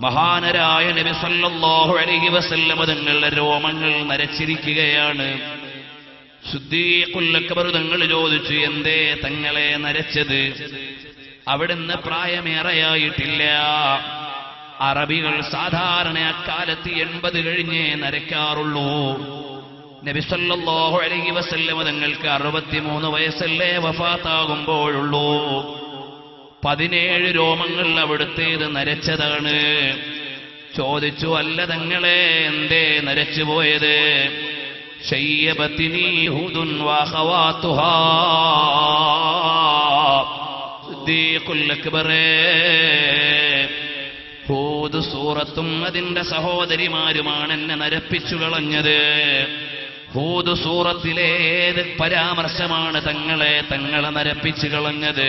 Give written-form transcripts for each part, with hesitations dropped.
മഹാനരായ നബി സല്ലല്ലാഹു അലൈഹി വസല്ലം തങ്ങളുടെ രോമങ്ങൾ നരച്ചിരിക്കുകയാണ്. സിദ്ദീഖുൽ അക്ബർ തങ്ങൾ ചോദിച്ചു, എന്തേ തങ്ങളെ നരച്ചത്? അവിടുന്ന് പ്രായമേറെയായിട്ടില്ല. അറബികൾ സാധാരണ അക്കാലത്ത് 80 കഴിഞ്ഞേ നരയ്ക്കാറുള്ളൂ. നബി സല്ലല്ലാഹു അലൈഹി വസല്ലം തങ്ങൾക്ക് 63 വയസ്സല്ലേ വഫാത്താകുമ്പോഴുള്ളൂ. 17 രോമങ്ങൾ അവിടുത്തേത് നരച്ചതാണ്. ചോദിച്ചു, അല്ല തങ്ങളെ എന്തേ നരച്ചു പോയത്? ശയ്യബത്തിനി ഹൂദുൻ വഖവാതുഹാ. സിദ്ദീഖുൽ അക്ബറേ, ഹൂദ് സൂറത്തും അതിന്റെ സഹോദരിമാരുമാണ് എന്നെ നരപ്പിച്ചു കളഞ്ഞത്. ഹൂദ് സൂറത്തിലെ ഏത് പരാമർശമാണ് തങ്ങളെ നരപ്പിച്ചു കളഞ്ഞത്?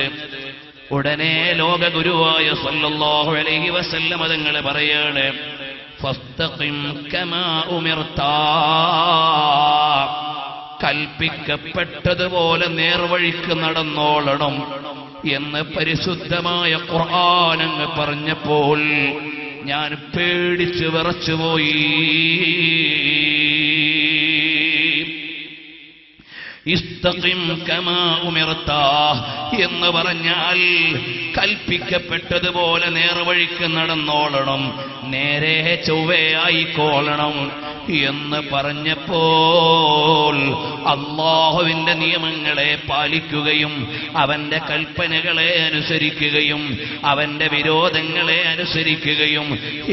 ഉടനെ ലോക ഗുരുവായ സല്ലല്ലാഹു അലൈഹി വസല്ലം തങ്ങൾ പറയാണ്, ഫസ്തഖിം കമാ ഉമിർത. കൽപ്പിക്കപ്പെട്ടതുപോലെ നേർവഴിക്ക് നടന്നോളണം എന്ന് പരിശുദ്ധമായ ഖുർആൻ അങ്ങ് പറഞ്ഞപ്പോൾ ഞാൻ പേടിച്ചു വിറച്ചുപോയി. ഇസ്തഖിം കമാ ഉമിർത എന്ന് പറഞ്ഞാൽ കൽപ്പിക്കപ്പെട്ടതുപോലെ നേർവഴിക്ക് നടന്നോളണം, നേരെ ചൊവ്വയായിക്കോളണം എന്ന് പറഞ്ഞപ്പോൾ അല്ലാഹുവിന്റെ നിയമങ്ങളെ പാലിക്കുകയും അവന്റെ കൽപ്പനകളെ അനുസരിക്കുകയും അവന്റെ വിരോധങ്ങളെ അനുസരിക്കുകയും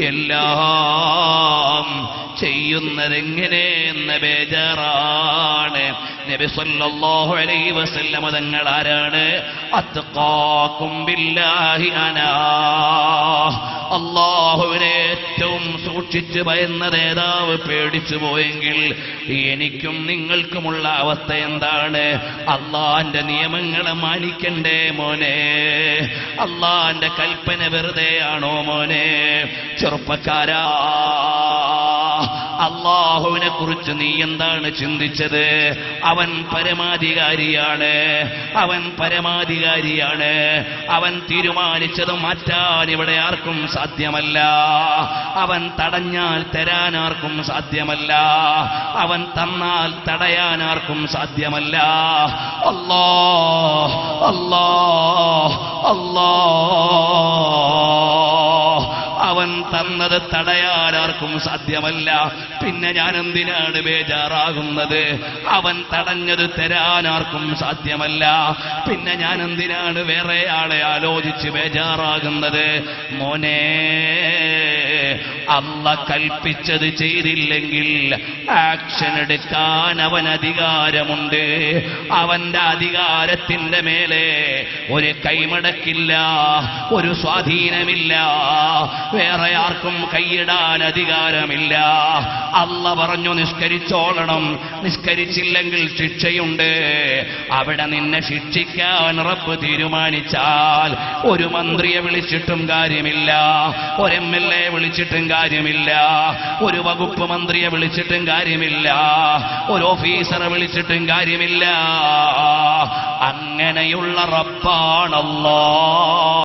എല്ലാം ചെയ്യുന്നതെങ്ങനെ എന്ന ബേജാറാണ്. നബി സല്ലല്ലാഹു അലൈഹി വസല്ലം തങ്ങൾ ആരാണ്? അത്ഖാകും ബില്ലാഹി അനാ. അല്ലാഹുവിനെ ഏറ്റവും സൂക്ഷിച്ച് ഭയന്ന നേതാവ് പേടിച്ചു പോയെങ്കിൽ എനിക്കും നിങ്ങൾക്കുമുള്ള അവസ്ഥ എന്താണ്? അള്ളാന്റെ നിയമങ്ങളെ മാനിക്കണ്ടേ മോനെ? അള്ളാന്റെ കൽപ്പന വെറുതെയാണോ മോനെ? ചെറുപ്പക്കാരാ, അല്ലാഹുവിനെ കുറിച്ച് നീ എന്താണ് ചിന്തിച്ചത്? അവൻ പരമാധികാരിയാണ്. അവൻ തീരുമാനിച്ചത് മാറ്റാൻ ഇവിടെ ആർക്കും സാധ്യമല്ല. അവൻ തടഞ്ഞാൽ തരാൻ ആർക്കും സാധ്യമല്ല. അവൻ തന്നാൽ തടയാൻ ആർക്കും സാധ്യമല്ല. അല്ലാഹ് അല്ലാഹ് അല്ലാഹ്, അവൻ തന്നത് തടയാൻ ആർക്കും സാധ്യമല്ല. പിന്നെ ഞാൻ എന്തിനാണ് ബേജാറാകുന്നത്? അവൻ തടഞ്ഞത് തരാൻ ആർക്കും സാധ്യമല്ല. പിന്നെ ഞാൻ എന്തിനാണ് വേറെ ആളെ ആലോചിച്ച് ബേജാറാകുന്നത്? മോനെ, അല്ലാഹ് കൽപ്പിച്ചത് ചെയ്തില്ലെങ്കിൽ ആക്ഷൻ എടുക്കാൻ അവൻ അധികാരമുണ്ട്. അവന്റെ അധികാരത്തിന്റെ മേലെ ഒരു കൈമടക്കില്ല, ഒരു സ്വാധീനമില്ല. വേറെ ആർക്കും കൈയിടാൻ അധികാരമില്ല. അല്ലാഹ് പറഞ്ഞു നിസ്കരിച്ചോളണം, നിസ്കരിച്ചില്ലെങ്കിൽ ശിക്ഷയുണ്ട്. അവിടെ നിന്നെ ശിക്ഷിക്കാൻ റബ്ബ് തീരുമാനിച്ചാൽ ഒരു മന്ത്രിയെ വിളിച്ചിട്ടും കാര്യമില്ല, ഒരു MLA വിളിച്ചിട്ടും കാര്യമില്ല, ഒരു വകുപ്പ് മന്ത്രിയെ വിളിച്ചിട്ടും കാര്യമില്ല, ഒരു ഓഫീസറെ വിളിച്ചിട്ടും കാര്യമില്ല. അങ്ങനെയുള്ള റബ്ബാണ് അല്ലാഹ്.